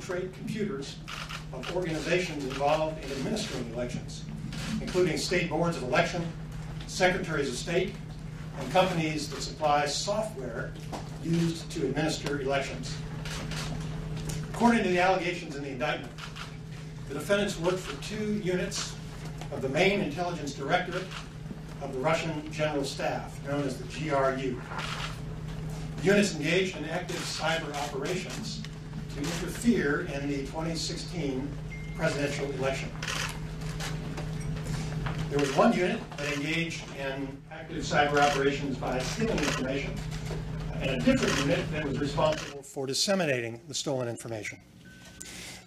infiltrate computers of organizations involved in administering elections, including state boards of election, secretaries of state, and companies that supply software used to administer elections. According to the allegations in the indictment, the defendants worked for 2 units of the main intelligence directorate of the Russian General Staff, known as the GRU. The units engaged in active cyber operations to interfere in the 2016 presidential election. There was one unit that engaged in active cyber operations by stealing information, and a different unit that was responsible for disseminating the stolen information.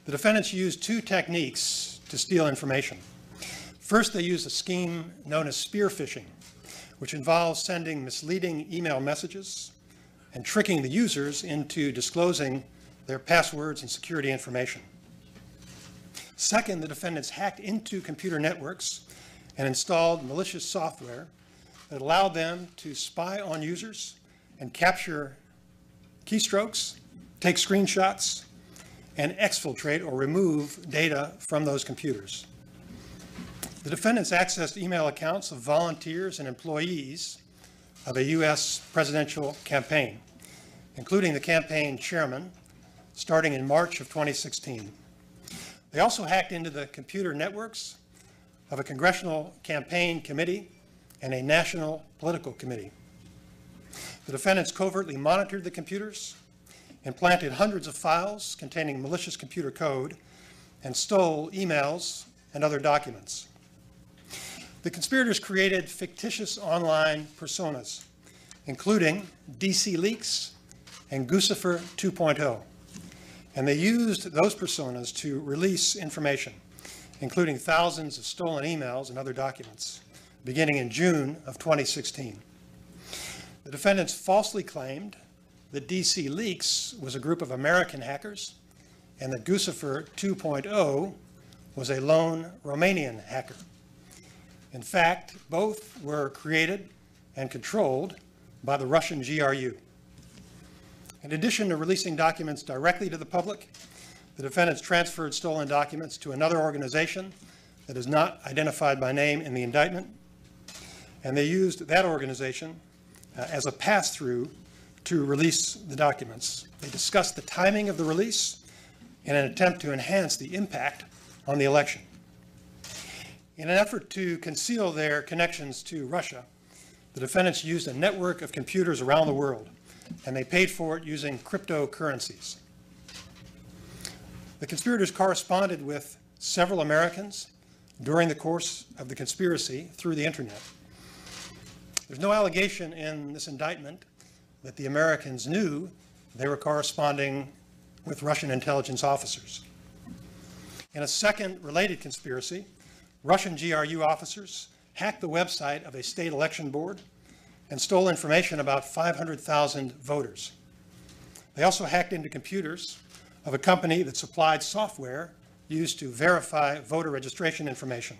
The defendants used 2 techniques to steal information. First, they used a scheme known as spear phishing, which involves sending misleading email messages and tricking the users into disclosing their passwords and security information. Second, the defendants hacked into computer networks and installed malicious software that allowed them to spy on users and capture keystrokes, take screenshots, and exfiltrate or remove data from those computers. The defendants accessed email accounts of volunteers and employees of a U.S. presidential campaign, including the campaign chairman, starting in March of 2016. They also hacked into the computer networks of a congressional campaign committee and a national political committee. The defendants covertly monitored the computers and planted hundreds of files containing malicious computer code and stole emails and other documents. The conspirators created fictitious online personas, including DC Leaks and Guccifer 2.0, and they used those personas to release information, including thousands of stolen emails and other documents, beginning in June of 2016. The defendants falsely claimed that DC Leaks was a group of American hackers and that Guccifer 2.0 was a lone Romanian hacker. In fact, both were created and controlled by the Russian GRU. In addition to releasing documents directly to the public, the defendants transferred stolen documents to another organization that is not identified by name in the indictment, and they used that organization as a pass-through to release the documents. They discussed the timing of the release in an attempt to enhance the impact on the election. In an effort to conceal their connections to Russia, the defendants used a network of computers around the world, and they paid for it using cryptocurrencies. The conspirators corresponded with several Americans during the course of the conspiracy through the internet. There's no allegation in this indictment that the Americans knew they were corresponding with Russian intelligence officers. In a second related conspiracy, Russian GRU officers hacked the website of a state election board and stole information about 500,000 voters. They also hacked into computers of a company that supplied software used to verify voter registration information.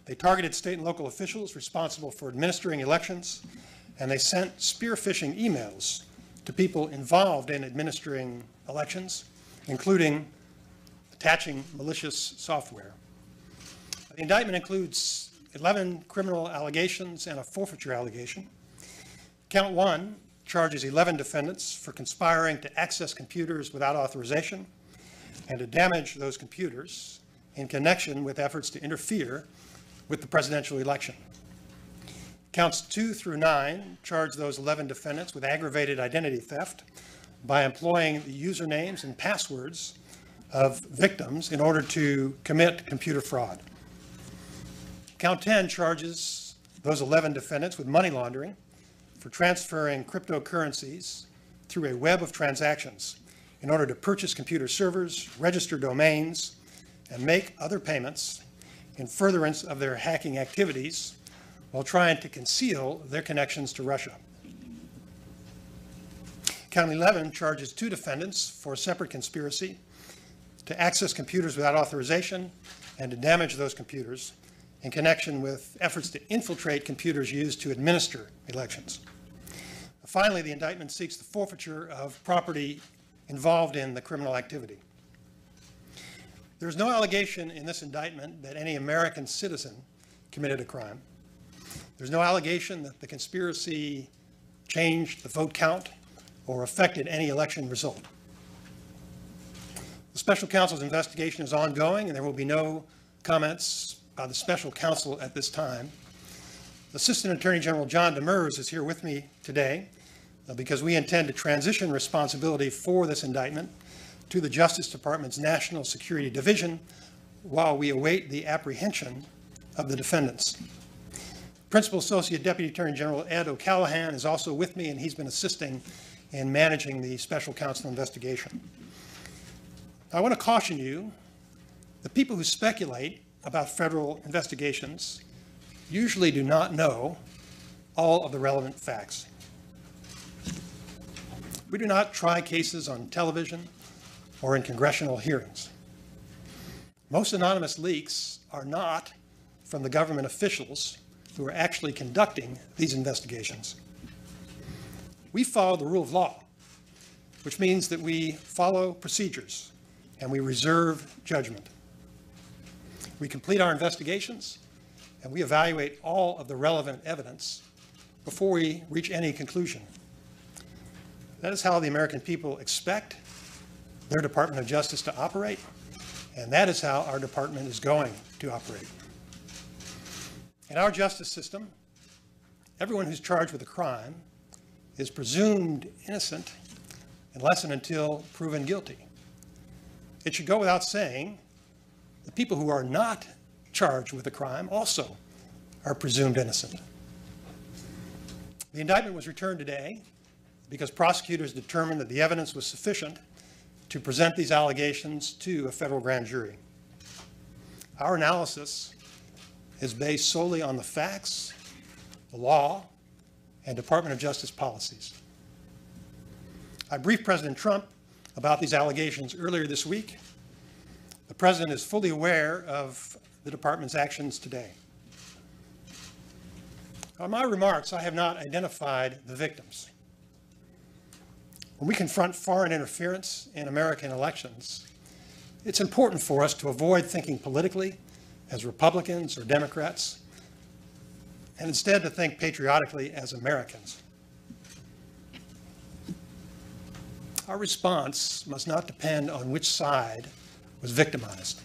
They targeted state and local officials responsible for administering elections, and they sent spear phishing emails to people involved in administering elections, including attaching malicious software. The indictment includes 11 criminal allegations and a forfeiture allegation. Count 1 charges 11 defendants for conspiring to access computers without authorization and to damage those computers in connection with efforts to interfere with the presidential election. Counts 2 through 9 charge those 11 defendants with aggravated identity theft by employing the usernames and passwords of victims in order to commit computer fraud. Count 10 charges those 11 defendants with money laundering for transferring cryptocurrencies through a web of transactions in order to purchase computer servers, register domains, and make other payments in furtherance of their hacking activities while trying to conceal their connections to Russia. Count 11 charges 2 defendants for a separate conspiracy to access computers without authorization and to damage those computers in connection with efforts to infiltrate computers used to administer elections. Finally, the indictment seeks the forfeiture of property involved in the criminal activity. There's no allegation in this indictment that any American citizen committed a crime. There's no allegation that the conspiracy changed the vote count or affected any election result. The special counsel's investigation is ongoing, and there will be no comments by the special counsel at this time. Assistant Attorney General John Demers is here with me today because we intend to transition responsibility for this indictment to the Justice Department's National Security Division while we await the apprehension of the defendants. Principal Associate Deputy Attorney General Ed O'Callaghan is also with me, and he's been assisting in managing the special counsel investigation. I want to caution you, the people who speculate about federal investigations usually do not know all of the relevant facts. We do not try cases on television or in congressional hearings. Most anonymous leaks are not from the government officials who are actually conducting these investigations. We follow the rule of law, which means that we follow procedures and we reserve judgment. We complete our investigations and we evaluate all of the relevant evidence before we reach any conclusion. That is how the American people expect their Department of Justice to operate, and that is how our department is going to operate. In our justice system, everyone who's charged with a crime is presumed innocent unless and until proven guilty. It should go without saying, the people who are not charged with a crime also are presumed innocent. The indictment was returned today because prosecutors determined that the evidence was sufficient to present these allegations to a federal grand jury. Our analysis is based solely on the facts, the law, and Department of Justice policies. I briefed President Trump about these allegations earlier this week. The President is fully aware of the Department's actions today. On my remarks, I have not identified the victims. When we confront foreign interference in American elections, it's important for us to avoid thinking politically as Republicans or Democrats, and instead to think patriotically as Americans. Our response must not depend on which side was victimized.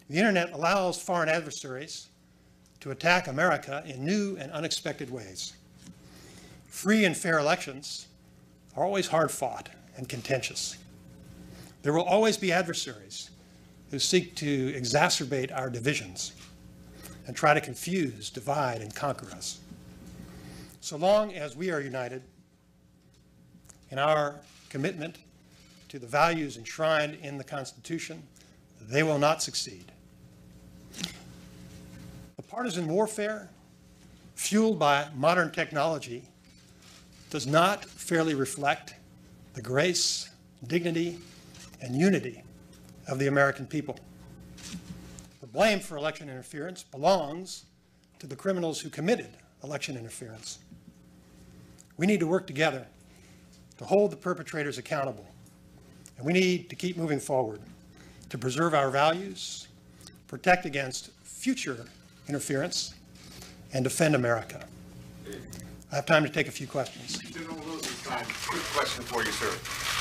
The internet allows foreign adversaries to attack America in new and unexpected ways. Free and fair elections are always hard fought and contentious. There will always be adversaries who seek to exacerbate our divisions and try to confuse, divide, and conquer us. So long as we are united in our commitment to the values enshrined in the Constitution, they will not succeed. The partisan warfare fueled by modern technology does not fairly reflect the grace, dignity, and unity of the American people. The blame for election interference belongs to the criminals who committed election interference. We need to work together to hold the perpetrators accountable, and we need to keep moving forward to preserve our values, protect against future interference, and defend America. I have time to take a few questions. General Rosenstein, quick question for you, sir.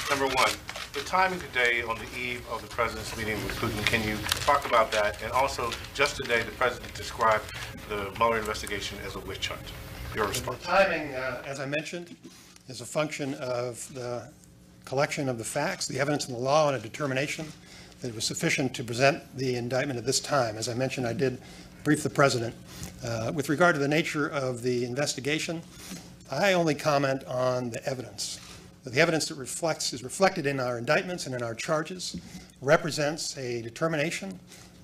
Number one, the timing today on the eve of the president's meeting with Putin, can you talk about that? And also, just today, the president described the Mueller investigation as a witch hunt. Your response. The timing, as I mentioned, is a function of the collection of the facts, the evidence in the law, and a determination that it was sufficient to present the indictment at this time. As I mentioned, I did brief the president. With regard to the nature of the investigation, I only comment on the evidence. The evidence that is reflected in our indictments and in our charges represents a determination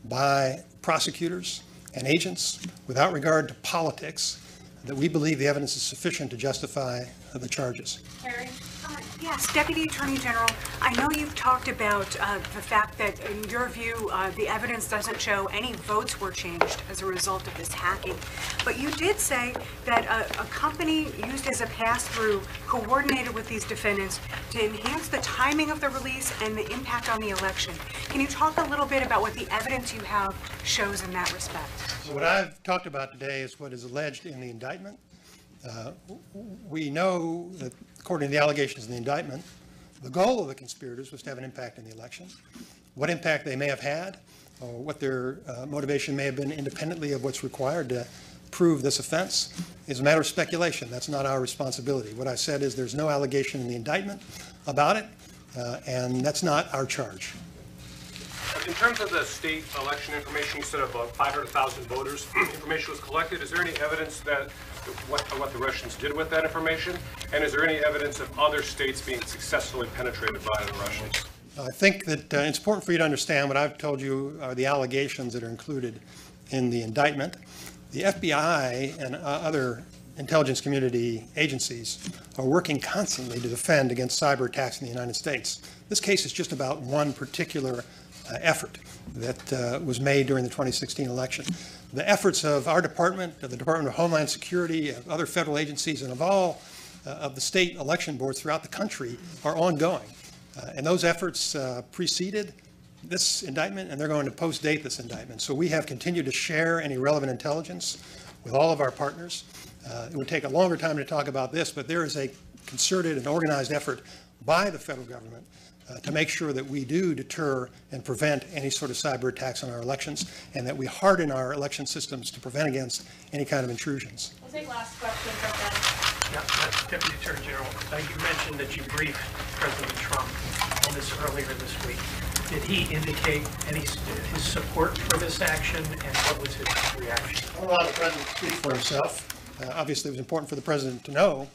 by prosecutors and agents without regard to politics that we believe the evidence is sufficient to justify the charges. Harry, comment. Yes, Deputy Attorney General, I know you've talked about the fact that, in your view, the evidence doesn't show any votes were changed as a result of this hacking. But you did say that a company used as a pass-through coordinated with these defendants to enhance the timing of the release and the impact on the election. Can you talk a little bit about what the evidence you have shows in that respect? So what I've talked about today is what is alleged in the indictment. We know that, according to the allegations in the indictment, the goal of the conspirators was to have an impact in the election. What impact they may have had, or what their motivation may have been independently of what's required to prove this offense, is a matter of speculation. That's not our responsibility. What I said is there's no allegation in the indictment about it, and that's not our charge. In terms of the state election information, you said about 500,000 voters information was collected. Is there any evidence that what the Russians did with that information? And is there any evidence of other states being successfully penetrated by the Russians? I think that it's important for you to understand what I've told you are the allegations that are included in the indictment. The FBI and other intelligence community agencies are working constantly to defend against cyber attacks in the United States. This case is just about one particular effort that was made during the 2016 election. The efforts of our department, of the Department of Homeland Security, of other federal agencies, and of all of the state election boards throughout the country are ongoing. And those efforts preceded this indictment, and they're going to post-date this indictment. So we have continued to share any relevant intelligence with all of our partners. It would take a longer time to talk about this, but there is a concerted and organized effort by the federal government to make sure that we do deter and prevent any sort of cyber attacks on our elections, and that we harden our election systems to prevent against any kind of intrusions. We'll take last question from Ben. Yeah, Deputy Attorney General, you mentioned that you briefed President Trump on this earlier this week. Did he indicate his support for this action, and what was his reaction? I'll allow the President to speak for himself. Obviously, it was important for the President to know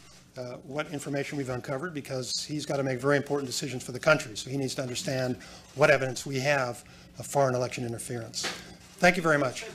what information we've uncovered, because he's got to make very important decisions for the country. So he needs to understand what evidence we have of foreign election interference. Thank you very much.